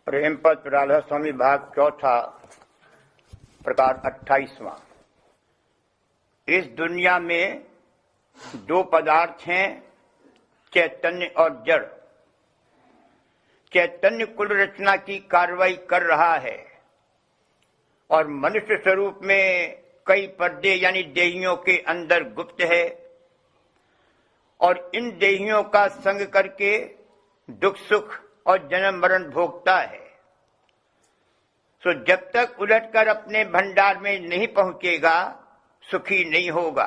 प्रेमपद राधा स्वामी भाग चौथा प्रकार 28वां। इस दुनिया में दो पदार्थ हैं, चैतन्य और जड़। चैतन्य कुल रचना की कार्रवाई कर रहा है और मनुष्य स्वरूप में कई पर्दे यानी देहियों के अंदर गुप्त है और इन देहियों का संग करके दुख सुख और जन्म मरण भोगता है। तो जब तक उलटकर अपने भंडार में नहीं पहुंचेगा सुखी नहीं होगा।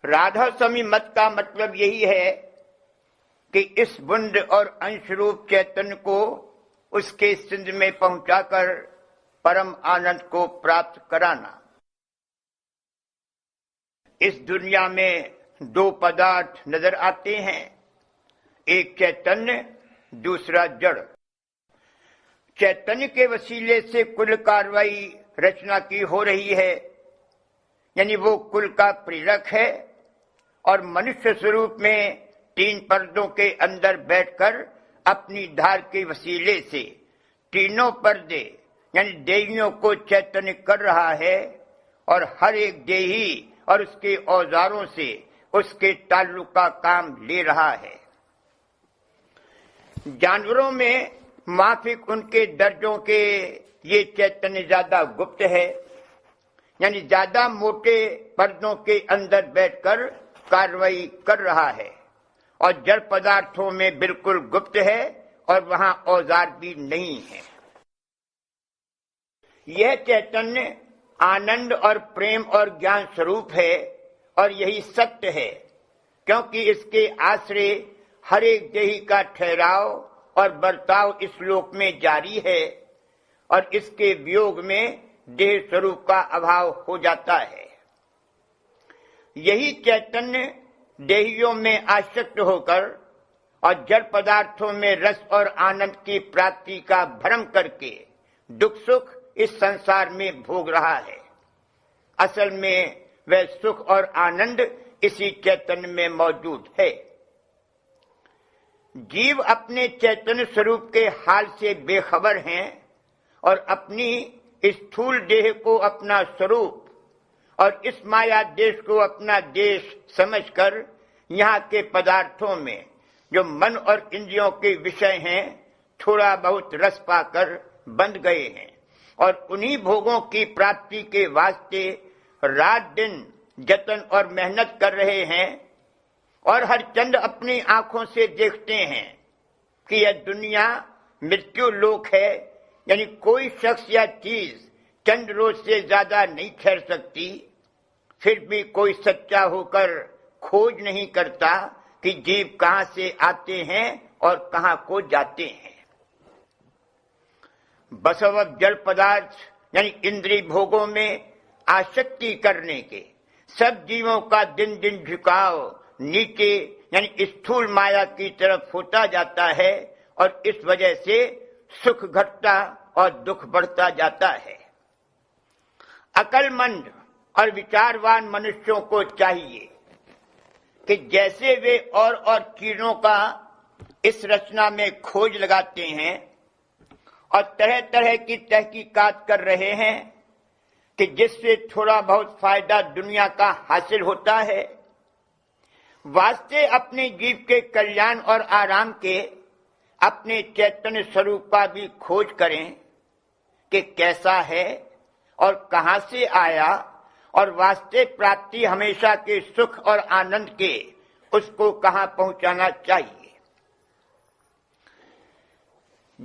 राधा स्वामी मत का मतलब यही है कि इस बुंद और अंश रूप चैतन्य को उसके सिंध में पहुंचाकर परम आनंद को प्राप्त कराना। इस दुनिया में दो पदार्थ नजर आते हैं, एक चैतन्य, दूसरा जड़। चैतन्य के वसीले से कुल कार्रवाई रचना की हो रही है, यानी वो कुल का प्रेरक है और मनुष्य स्वरूप में तीन पर्दों के अंदर बैठकर अपनी धार के वसीले से तीनों पर्दे यानी देहियों को चैतन्य कर रहा है और हर एक देही और उसके औजारों से उसके ताल्लुक का काम ले रहा है। जानवरों में माफिक उनके दर्जों के ये चैतन्य ज्यादा गुप्त है, यानी ज्यादा मोटे पर्दों के अंदर बैठकर कार्रवाई कर रहा है और जड़ पदार्थों में बिल्कुल गुप्त है और वहां औजार भी नहीं है। यह चैतन्य आनंद और प्रेम और ज्ञान स्वरूप है और यही सत्य है, क्योंकि इसके आश्रय हर एक देही का ठहराव और बर्ताव इस लोक में जारी है और इसके वियोग में देह स्वरूप का अभाव हो जाता है। यही चैतन्य देहियों में आसक्त होकर और जड़ पदार्थों में रस और आनंद की प्राप्ति का भ्रम करके दुख सुख इस संसार में भोग रहा है। असल में वह सुख और आनंद इसी चैतन्य में मौजूद है। जीव अपने चैतन्य स्वरूप के हाल से बेखबर हैं और अपनी स्थूल देह को अपना स्वरूप और इस माया देश को अपना देश समझकर यहाँ के पदार्थों में जो मन और इंद्रियों के विषय हैं थोड़ा बहुत रस पाकर बंध गए हैं और उन्हीं भोगों की प्राप्ति के वास्ते रात दिन जतन और मेहनत कर रहे हैं और हर चंद अपनी आंखों से देखते हैं कि यह दुनिया मृत्यु लोक है, यानी कोई शख्स या चीज चंद रोज से ज्यादा नहीं ठहर सकती। फिर भी कोई सच्चा होकर खोज नहीं करता कि जीव कहां से आते हैं और कहां को जाते हैं। बसव जल पदार्थ यानी इंद्रिय भोगों में आसक्ति करने के सब जीवों का दिन दिन झुकाव नीचे यानी स्थूल माया की तरफ होता जाता है और इस वजह से सुख घटता और दुख बढ़ता जाता है। अक्लमंद और विचारवान मनुष्यों को चाहिए कि जैसे वे और चीजों का इस रचना में खोज लगाते हैं और तरह तरह की तहकीकात कर रहे हैं कि जिससे थोड़ा बहुत फायदा दुनिया का हासिल होता है, वास्ते अपने जीव के कल्याण और आराम के अपने चैतन्य स्वरूप का भी खोज करें कि कैसा है और कहां से आया और वास्ते प्राप्ति हमेशा के सुख और आनंद के उसको कहां पहुंचाना चाहिए।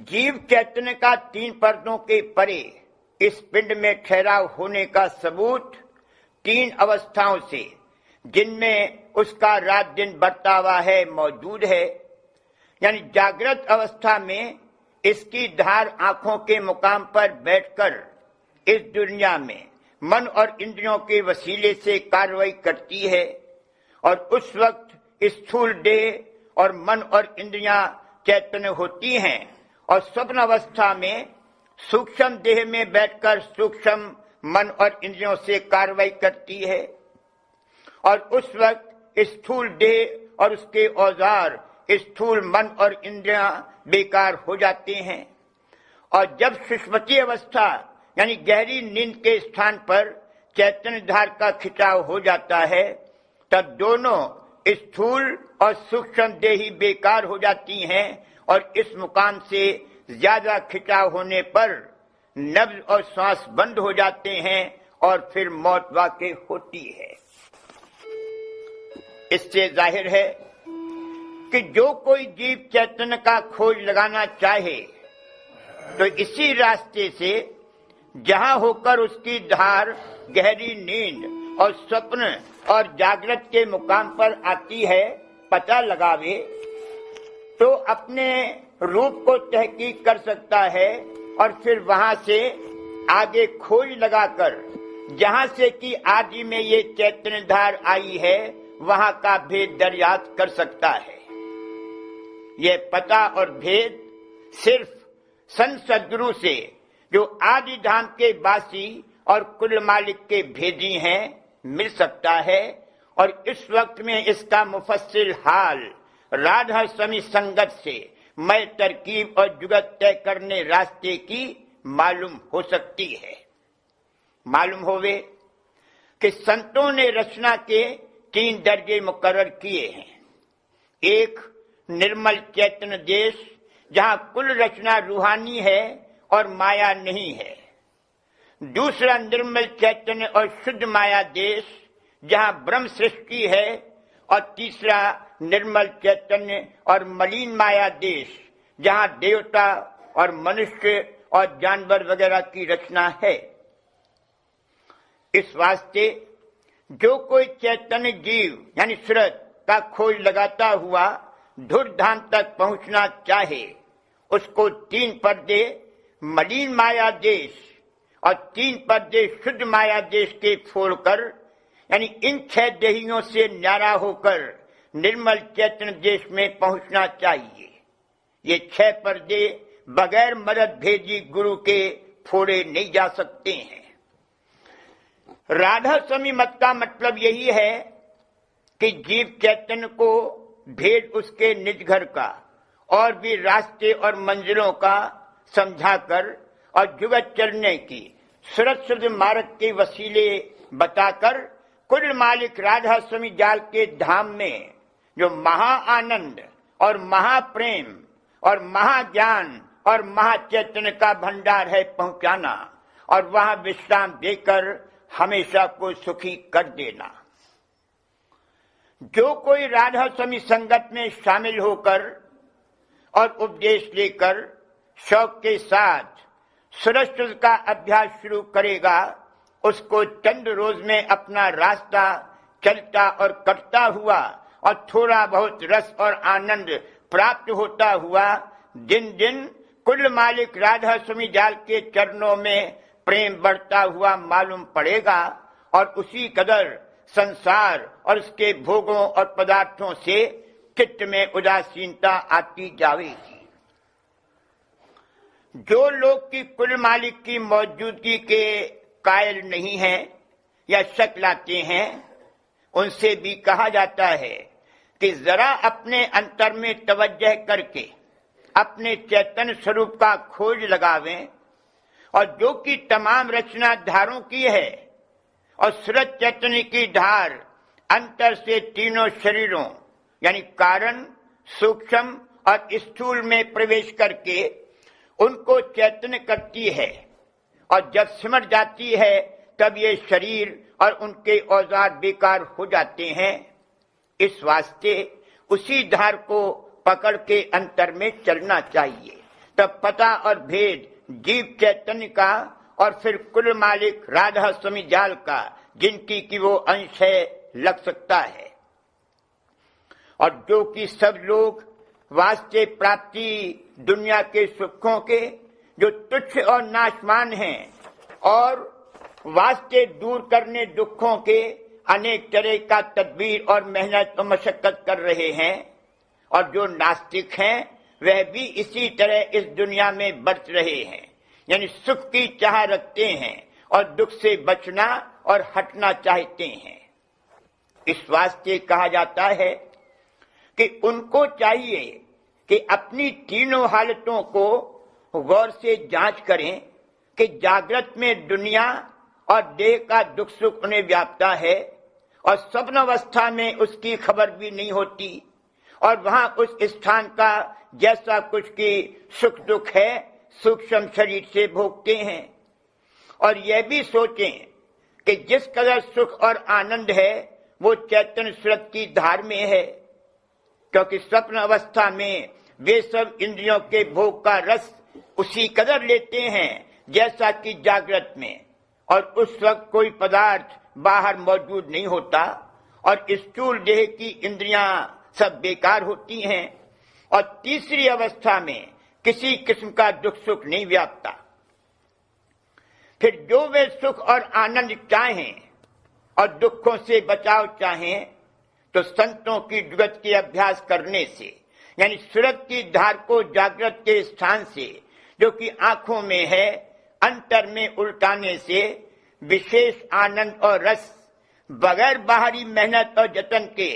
जीव चैतन्य का तीन पर्दों के परे इस पिंड में ठहराव होने का सबूत तीन अवस्थाओं से, जिनमें उसका रात दिन बर्तावा है, मौजूद है। यानी जागृत अवस्था में इसकी धार आंखों के मुकाम पर बैठकर इस दुनिया में मन और इंद्रियों के वसीले से कार्रवाई करती है और उस वक्त स्थूल देह और मन और इंद्रियां चैतन्य होती हैं और स्वप्न अवस्था में सूक्ष्म देह में बैठकर सूक्ष्म मन और इंद्रियों से कार्रवाई करती है और उस वक्त स्थूल देह और उसके औजार स्थूल मन और इंद्रियां बेकार हो जाते हैं। और जब सुषुप्ति अवस्था यानी गहरी नींद के स्थान पर चैतन्य धार का खिंचाव हो जाता है, तब दोनों स्थूल और सूक्ष्म देही बेकार हो जाती हैं और इस मुकाम से ज्यादा खिंचाव होने पर नब्ज और श्वास बंद हो जाते हैं और फिर मौत वाकई होती है। इससे जाहिर है कि जो कोई जीव चैतन्य का खोज लगाना चाहे तो इसी रास्ते से जहां होकर उसकी धार गहरी नींद और स्वप्न और जागृत के मुकाम पर आती है पता लगावे, तो अपने रूप को तहकीक कर सकता है और फिर वहां से आगे खोज लगाकर जहां से कि आदि में ये चैतन्य धार आई है वहां का भेद दरियाफ्त कर सकता है। यह पता और भेद सिर्फ संत सद्गुरु से, जो आदि धाम के वासी और कुल मालिक के भेदी हैं, मिल सकता है। और इस वक्त में इसका मुफस्सिल हाल राधा स्वामी संगत से मैं तरकीब और जुगत तय करने रास्ते की मालूम हो सकती है। मालूम होवे कि संतों ने रचना के 3 दर्जे मुकर्रर किए हैं। एक निर्मल चैतन्य देश, जहां कुल रचना रूहानी है और माया नहीं है। दूसरा निर्मल चैतन्य और शुद्ध माया देश, जहां ब्रह्म सृष्टि है। और तीसरा निर्मल चैतन्य और मलिन माया देश, जहां देवता और मनुष्य और जानवर वगैरह की रचना है। इस वास्ते जो कोई चैतन्य जीव यानी सूरत का खोज लगाता हुआ धुर धाम तक पहुंचना चाहे, उसको 3 पर्दे मलिन माया देश और 3 पर्दे शुद्ध माया देश के फोड़कर यानी इन 6 देहियों से न्यारा होकर निर्मल चैतन्य देश में पहुंचना चाहिए। ये 6 पर्दे बगैर मदद भेजी गुरु के फोड़े नहीं जा सकते हैं। राधा स्वामी मत का मतलब यही है कि जीव चैतन्य को भेद उसके निज घर का और भी रास्ते और मंजिलों का समझाकर और जुगत चलने की सुरक्षित मार्ग के वसीले बताकर कुल मालिक राधा स्वामी जाल के धाम में जो महा आनंद और महाप्रेम और महाज्ञान और महाचैतन्य का भंडार है पहुंचाना और वहां विश्राम देकर हमेशा को सुखी कर देना। जो कोई राधा स्वामी संगत में शामिल होकर और उपदेश लेकर शौक के साथ सुरक्षित का अभ्यास शुरू करेगा, उसको चंद रोज में अपना रास्ता चलता और कटता हुआ और थोड़ा बहुत रस और आनंद प्राप्त होता हुआ दिन दिन कुल मालिक राधा स्वामी जाल के चरणों में प्रेम बढ़ता हुआ मालूम पड़ेगा और उसी कदर संसार और उसके भोगों और पदार्थों से चित्त में उदासीनता आती जाएगी। जो लोग की कुल मालिक की मौजूदगी के कायल नहीं हैं या शक लाते हैं, उनसे भी कहा जाता है कि जरा अपने अंतर में तवज्जह करके अपने चैतन्य स्वरूप का खोज लगावें और जो कि तमाम रचना धारों की है और सूरज चैतन्य की धार अंतर से तीनों शरीरों यानी कारण, सूक्ष्म और स्थूल में प्रवेश करके उनको चैतन्य करती है और जब सिमट जाती है तब ये शरीर और उनके औजार बेकार हो जाते हैं। इस वास्ते उसी धार को पकड़ के अंतर में चलना चाहिए, तब पता और भेद जीव चैतन्य का और फिर कुल मालिक राधा स्वामी जाल का, जिनकी की वो अंश है, लग सकता है। और जो कि सब लोग वास्ते प्राप्ति दुनिया के सुखों के जो तुच्छ और नाशमान हैं और वास्ते दूर करने दुखों के अनेक तरह का तदबीर और मेहनत और मशक्कत कर रहे हैं, और जो नास्तिक हैं वह भी इसी तरह इस दुनिया में बच रहे हैं, यानी सुख की चाह रखते हैं और दुख से बचना और हटना चाहते हैं। इस वास्ते कहा जाता है कि उनको चाहिए कि अपनी तीनों हालतों को गौर से जांच करें कि जागृत में दुनिया और देह का दुख सुख उन्हें व्यापता है और स्वप्न अवस्था में उसकी खबर भी नहीं होती और वहां उस स्थान का जैसा कुछ की सुख दुख है सूक्ष्म शरीर से भोगते हैं। और यह भी सोचें कि जिस कदर सुख और आनंद है वो चैतन्य स्रोत की धार में है, क्योंकि स्वप्न अवस्था में वे सब इंद्रियों के भोग का रस उसी कदर लेते हैं जैसा कि जागृत में, और उस वक्त कोई पदार्थ बाहर मौजूद नहीं होता और स्थूल देह की इंद्रियां सब बेकार होती हैं और तीसरी अवस्था में किसी किस्म का दुख सुख नहीं व्यापता। फिर जो वे सुख और आनंद चाहें और दुखों से बचाव चाहें तो संतों की जुगत के अभ्यास करने से, यानी सूरत की धार को जागृत के स्थान से जो कि आंखों में है अंतर में उल्टाने से विशेष आनंद और रस बगैर बाहरी मेहनत और जतन के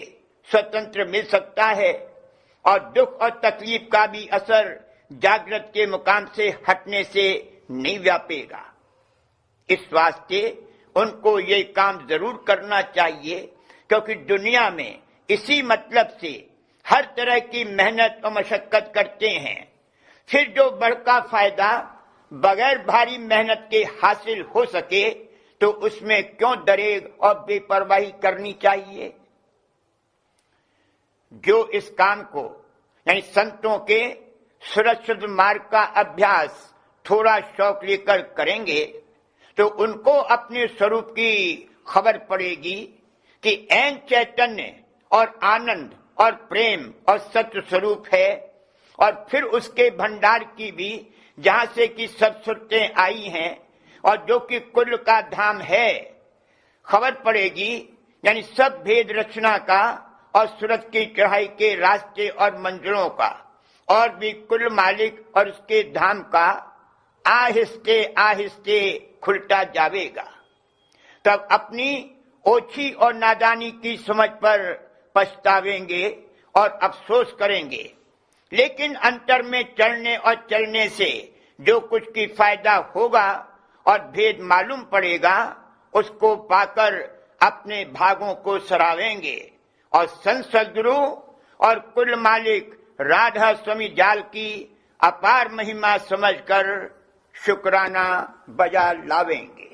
स्वतंत्र मिल सकता है और दुख और तकलीफ का भी असर जागृत के मुकाम से हटने से नहीं व्यापेगा। इस वास्ते उनको ये काम जरूर करना चाहिए, क्योंकि दुनिया में इसी मतलब से हर तरह की मेहनत और मशक्कत करते हैं। फिर जो बड़का फायदा बगैर भारी मेहनत के हासिल हो सके तो उसमें क्यों दरेग और बेपरवाही करनी चाहिए। जो इस काम को यानी संतों के सुरक्षित मार्ग का अभ्यास थोड़ा शौक लेकर करेंगे तो उनको अपने स्वरूप की खबर पड़ेगी कि ऐन चैतन्य और आनंद और प्रेम और सत्य स्वरूप है, और फिर उसके भंडार की भी जहां से कि सब सुरतें आई हैं और जो कि कुल का धाम है खबर पड़ेगी, यानी सब भेद रचना का और सूरत की चढ़ाई के रास्ते और मंजिलों का और भी कुल मालिक और उसके धाम का आहिस्ते आहिस्ते खुलता जावेगा। तब अपनी ओछी और नादानी की समझ पर पछतावेंगे और अफसोस करेंगे, लेकिन अंतर में चलने और चलने से जो कुछ की फायदा होगा और भेद मालूम पड़ेगा उसको पाकर अपने भागों को सरावेंगे और संत सद्गुरु और कुल मालिक राधा स्वामी जाल की अपार महिमा समझकर शुक्राना बजा लावेंगे।